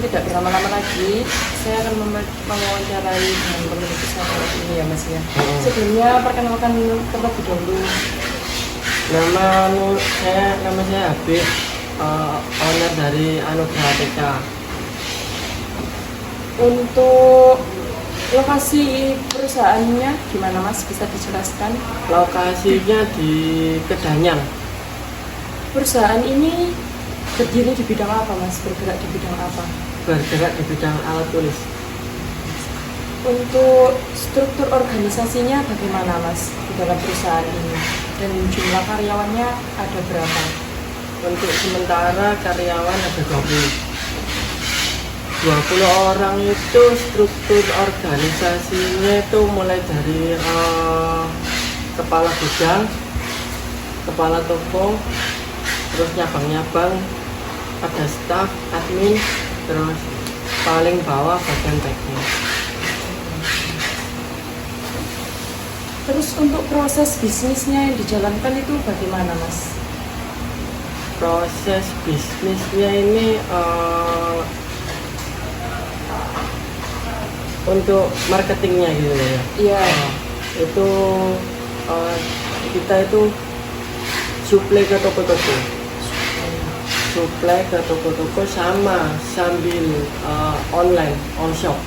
Tidak berlama-lama lagi, saya akan mewawancarai dengan pemilik usaha ini ya Mas ya. Sebelumnya perkenalkan terlebih dahulu. Nama saya Habib, owner dari Anugrah TK. Untuk lokasi perusahaannya gimana Mas? Bisa dijelaskan? Lokasinya di Kedanyang. Perusahaan ini berdiri di bidang apa Mas? Bergerak di bidang apa? Bergerak di bidang alat tulis. Untuk struktur organisasinya bagaimana Mas di dalam perusahaan ini? Dan jumlah karyawannya ada berapa? Untuk sementara karyawan ada 20 orang. Itu struktur organisasinya itu mulai dari kepala gudang, kepala toko, terus nyabang-nyabang, ada staf, admin, terus paling bawah bagian teknis. Terus untuk proses bisnisnya yang dijalankan itu bagaimana Mas? Proses bisnisnya ini untuk marketingnya gitu ya. Iya. Itu kita itu suplai ke toko-toko. Suplai ke toko-toko sama sambil online, on shop.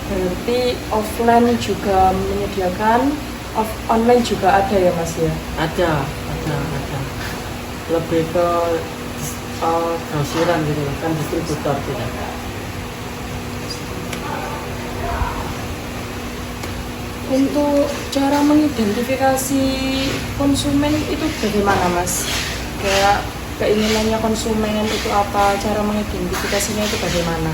Berarti offline juga menyediakan, online juga ada ya Mas ya? Ada. Lebih ke grosiran gitu kan, distributor gitu. Untuk cara mengidentifikasi konsumen itu bagaimana Mas? Kayak keinginannya konsumen itu apa, cara mengidentifikasinya itu bagaimana?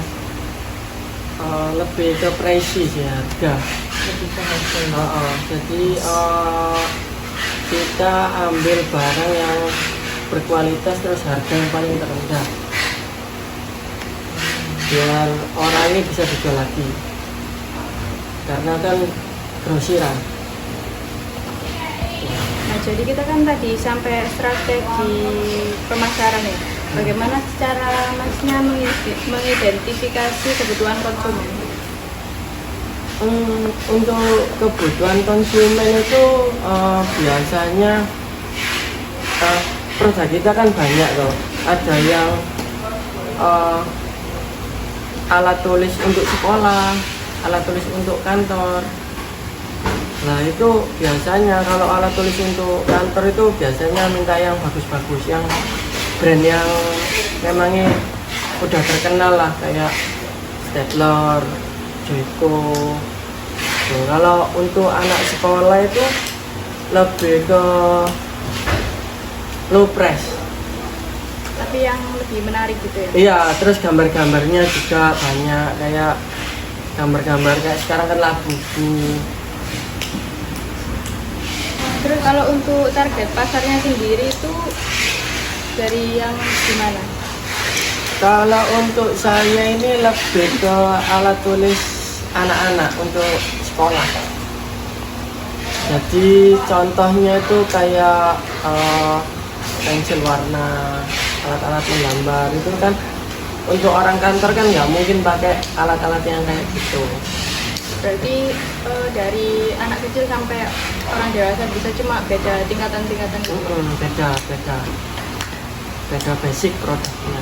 Lebih ke presis ya, harga. Lebih ke harga. Jadi kita ambil barang yang berkualitas terus harga yang paling terendah, biar orang ini bisa dijual lagi, karena kan grosiran. Nah, jadi kita kan tadi sampai strategi pemasaran ya. Bagaimana cara Masnya mengidentifikasi kebutuhan konsumen? Untuk kebutuhan konsumen itu biasanya produk kita kan banyak loh. Ada yang alat tulis untuk sekolah, alat tulis untuk kantor. Nah itu biasanya kalau alat tulis untuk kantor itu biasanya minta yang bagus-bagus, yang brand yang memangnya udah terkenal lah, kayak Stadler, Joyko. Tuh, kalau untuk anak sekolah itu lebih ke low price. Tapi yang lebih menarik gitu ya. Iya, terus gambar-gambarnya juga banyak, kayak gambar-gambar kayak sekarang kan Labubu. Terus kalau untuk target pasarnya sendiri itu dari yang gimana? Kalau untuk saya ini lebih ke alat tulis anak-anak untuk sekolah. Jadi contohnya itu kayak pensil warna, alat-alat menggambar itu kan untuk orang kantor kan nggak mungkin pakai alat-alat yang kayak gitu. Berarti dari anak kecil sampai orang dewasa bisa, cuma beda tingkatan-tingkatan gitu. Beda basic produknya.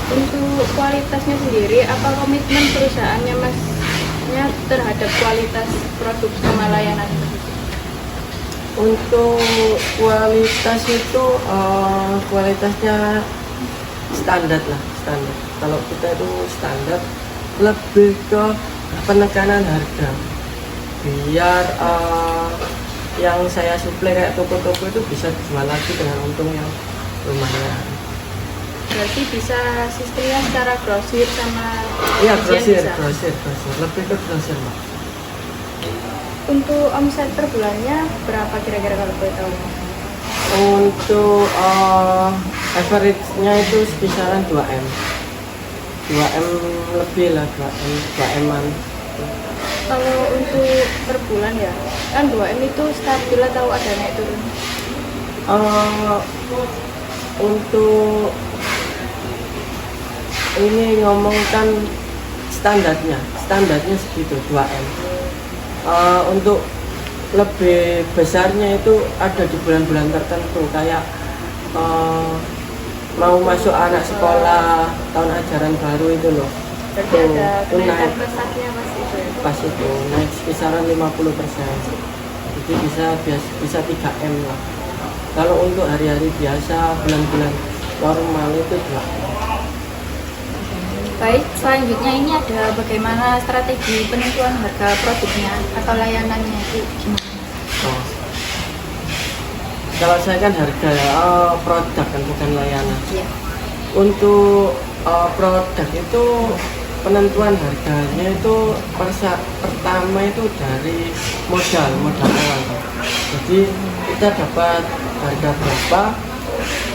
Untuk kualitasnya sendiri, apa komitmen perusahaannya Masnya terhadap kualitas produk sama layanan tersebut? Untuk kualitas itu kualitasnya standar lah, standar. Kalau kita itu standar, lebih ke penekanan harga biar yang saya suplai kayak toko-toko itu bisa dijual lagi dengan untung yang lumayan. Berarti bisa sistemnya secara grosir sama Iya, rincian grosir, bisa? lebih ke grosir, Mbak. Untuk omset per bulannya berapa kira-kira kalau boleh tahu? Untuk average-nya itu sekisaran 2M. 2M lebih lah, 2M-an. Kalau untuk per bulan ya, kan 2M itu stabil atau ada naik turun? Untuk ini ngomongkan standarnya segitu 2M. Untuk lebih besarnya itu ada di bulan-bulan tertentu, kayak mau masuk anak sekolah tahun ajaran baru itu loh. Berarti ada kenaikan naik pesatnya pas itu ya? pas itu naik kisaran 50%. Jadi bisa 3M lah. Kalau untuk hari-hari biasa, bulan-bulan normal itu 2M. Baik, selanjutnya ini ada bagaimana strategi penentuan harga produknya atau layanannya itu gimana? Oh. Kalau saya kan harga produk kan, bukan layanan. Iya. Untuk produk itu penentuan harganya itu pertama itu dari modal awal. Jadi kita dapat harga berapa,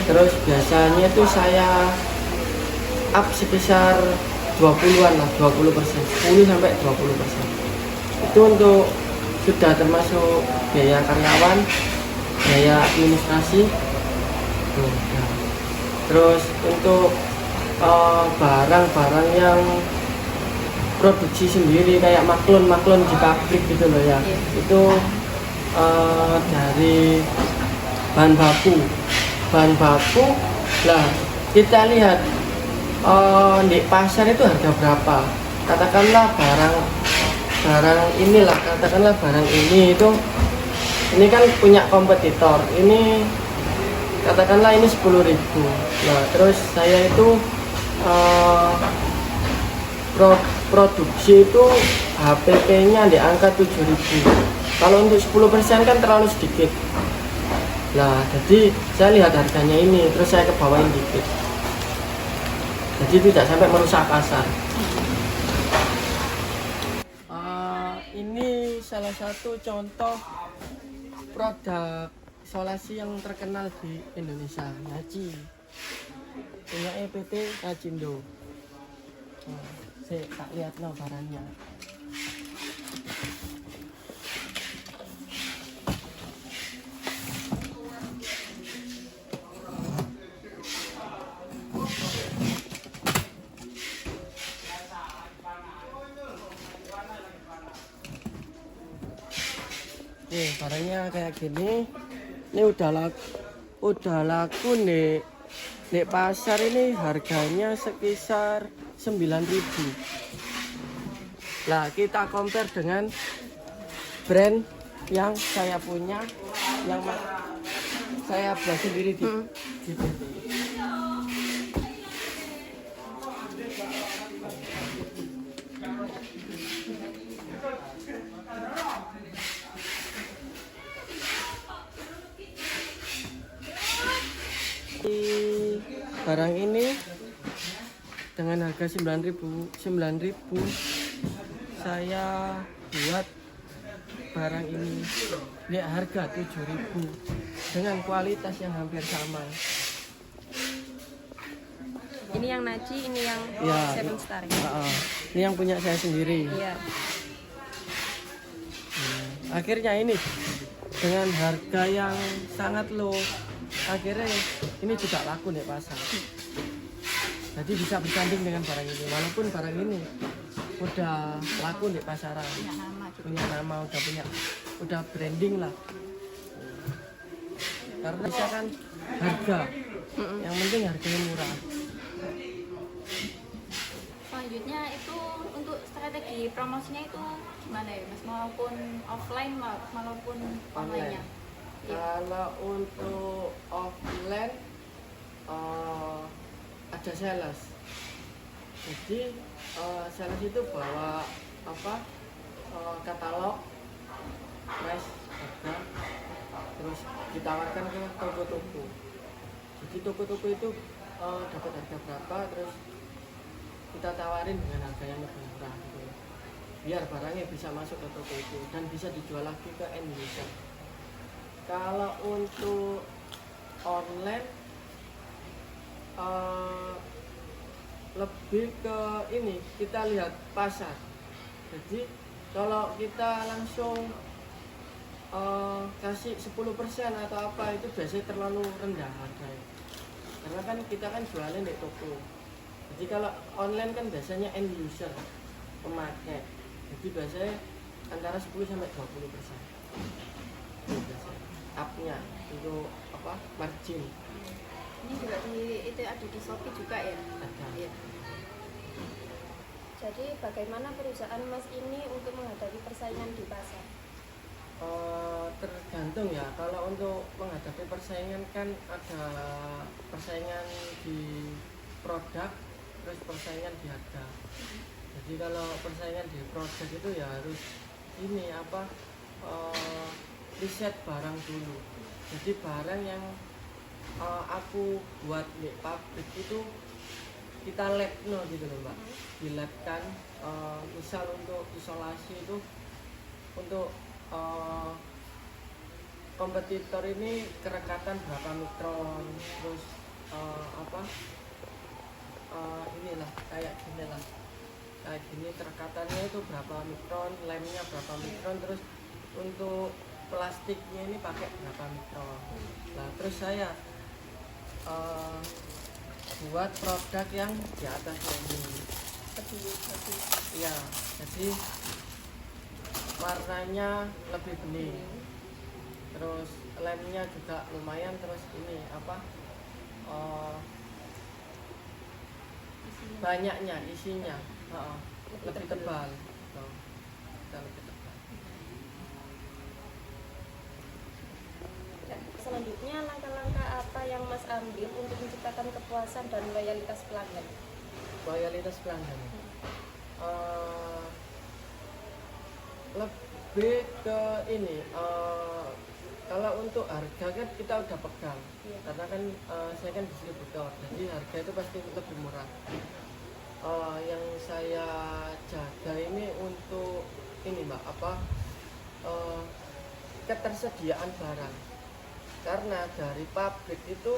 terus biasanya itu saya up sekitar 20-an lah, 20%, 10 sampai 20%. Itu untuk sudah termasuk biaya karyawan, biaya administrasi. Ya. Terus untuk barang-barang yang produksi sendiri kayak maklon di pabrik gitu loh ya. Itu dari bahan baku lah kita lihat di pasar itu harga berapa. Katakanlah barang ini itu ini kan punya kompetitor, ini katakanlah ini 10.000. Nah terus saya itu produksi itu HPP-nya di angka 7.000. Kalau untuk 10% kan terlalu sedikit. Nah jadi saya lihat harganya ini, terus saya ke bawain dikit, jadi tidak sampai merusak pasar. Ini salah satu contoh produk isolasi yang terkenal di Indonesia, Yaci, punya EPT Kacindo. Saya tak lihat barangnya. Barangnya kayak gini. Ini udah laku nih di pasar ini, harganya sekitar 9.000. Lah kita compare dengan brand yang saya punya, yang saya buat sendiri di PT. Barang ini dengan harga 9.000 saya buat barang ini di harga 7.000 dengan kualitas yang hampir sama. Ini yang Naci, ini yang Ya, Seven Star. ini yang punya saya sendiri. Iya. Akhirnya ini dengan harga yang sangat low, akhirnya ini juga laku di pasar. Jadi bisa bersanding dengan barang ini, walaupun barang ini udah laku di pasaran, punya nama, udah branding lah. Karena misalkan harga, yang penting harganya murah. Selanjutnya itu untuk strategi promosinya itu gimana ya Mas? Maupun offline maupun online-nya? Iya. Kalau untuk offline ada sales. Jadi sales itu bawa katalog, price, harga, terus ditawarkan ke toko-toko. Jadi toko-toko itu dapat harga berapa, terus kita tawarin dengan harga yang lebih murah gitu. Biar barangnya bisa masuk ke toko itu dan bisa dijual lagi ke end user. Kalau untuk online lebih ke ini, kita lihat pasar. Jadi kalau kita langsung kasih 10% atau apa, itu biasanya terlalu rendah harganya. Karena kan kita kan jualnya di toko. Jadi kalau online kan biasanya end user, pemakai. Jadi biasanya antara 10 sampai 20%. Itu biasanya up-nya untuk margin. Ini juga itu ada di Shopee juga ya? Ada. Iya. Jadi bagaimana perusahaan Mas ini untuk menghadapi persaingan di pasar? Tergantung ya. Kalau untuk menghadapi persaingan kan ada persaingan di produk, terus persaingan di harga. Jadi kalau persaingan di produk itu ya harus ini riset barang dulu. Jadi barang yang aku buat di pabrik itu kita lab gitu loh Mbak. Di lab kan misal untuk isolasi itu untuk kompetitor ini kerekatan berapa mikron, terus inilah kayak gini lah, kayak gini kerekatannya itu berapa mikron, lemnya berapa mikron, terus untuk plastiknya ini pakai berapa mikron. Nah terus saya buat produk yang di atas ini. Ya, jadi warnanya lebih bening, terus lemnya juga lumayan, terus ini banyaknya isinya lebih tebal. Lebih tebal. Selanjutnya langkah-langkah apa yang Mas ambil untuk menciptakan kepuasan dan loyalitas pelanggan? Loyalitas pelanggan. Lebih ke ini, kalau untuk harga kan kita udah pegang, karena kan saya kan distributor, jadi harga itu pasti lebih murah. Yang saya jaga ini untuk ini Mbak, ketersediaan barang, karena dari pabrik itu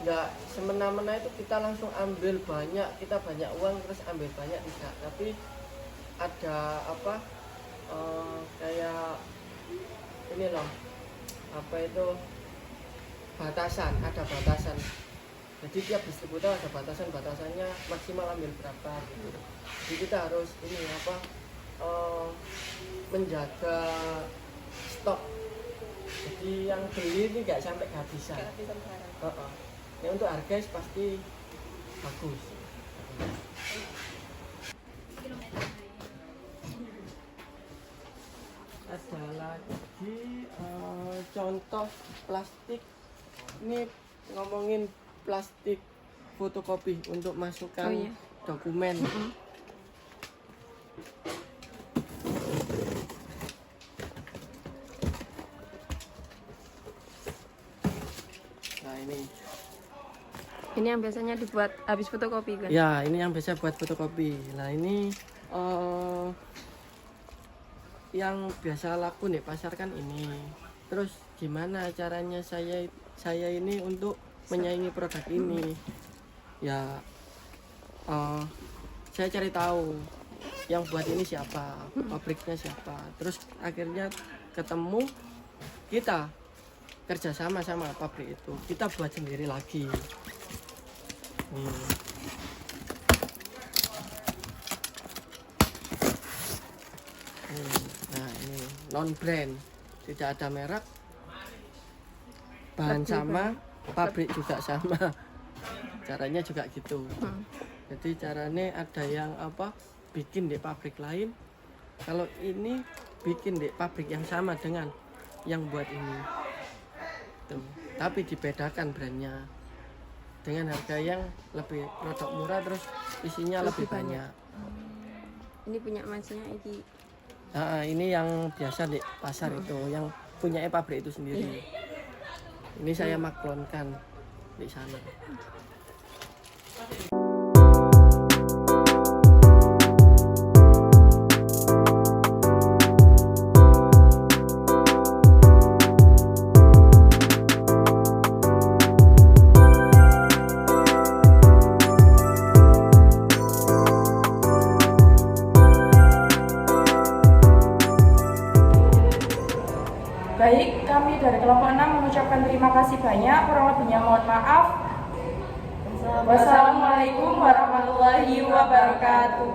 nggak semena-mena itu kita langsung ambil banyak, kita banyak uang terus ambil banyak, tidak, tapi ada kayak ini loh, batasan, ada batasan. Jadi tiap distributor ada batasannya, maksimal ambil berapa gitu. Jadi kita harus ini menjaga stok. Jadi yang beli ini nggak sampai kehabisan. Ya untuk harga pasti bagus. Ada lagi contoh plastik. Ini ngomongin plastik fotokopi untuk masukkan dokumen. Nah Ini yang biasanya dibuat habis fotokopi kan? ya, ini yang biasa buat fotokopi. Nah ini yang biasa laku di pasar kan ini. Terus gimana caranya saya ini untuk menyaingi produk ini? Ya saya cari tahu yang buat ini siapa, pabriknya siapa. Terus akhirnya ketemu, kita kerjasama sama pabrik itu, kita buat sendiri lagi. Nah ini non brand, tidak ada merek, bahan sama, pabrik juga sama, caranya juga gitu. Jadi caranya ada yang bikin di pabrik lain, kalau ini bikin di pabrik yang sama dengan yang buat ini tuh. Tapi dibedakan brandnya dengan harga yang lebih produk murah, terus isinya lebih banyak. Ini punya masnya iki. Nah, ini yang biasa di pasar itu, yang punya pabrik itu sendiri. Ini saya maklonkan di sana. Baik, kami dari kelompok 6 mengucapkan terima kasih banyak. Kurang lebihnya mohon maaf. Wassalamualaikum warahmatullahi wabarakatuh.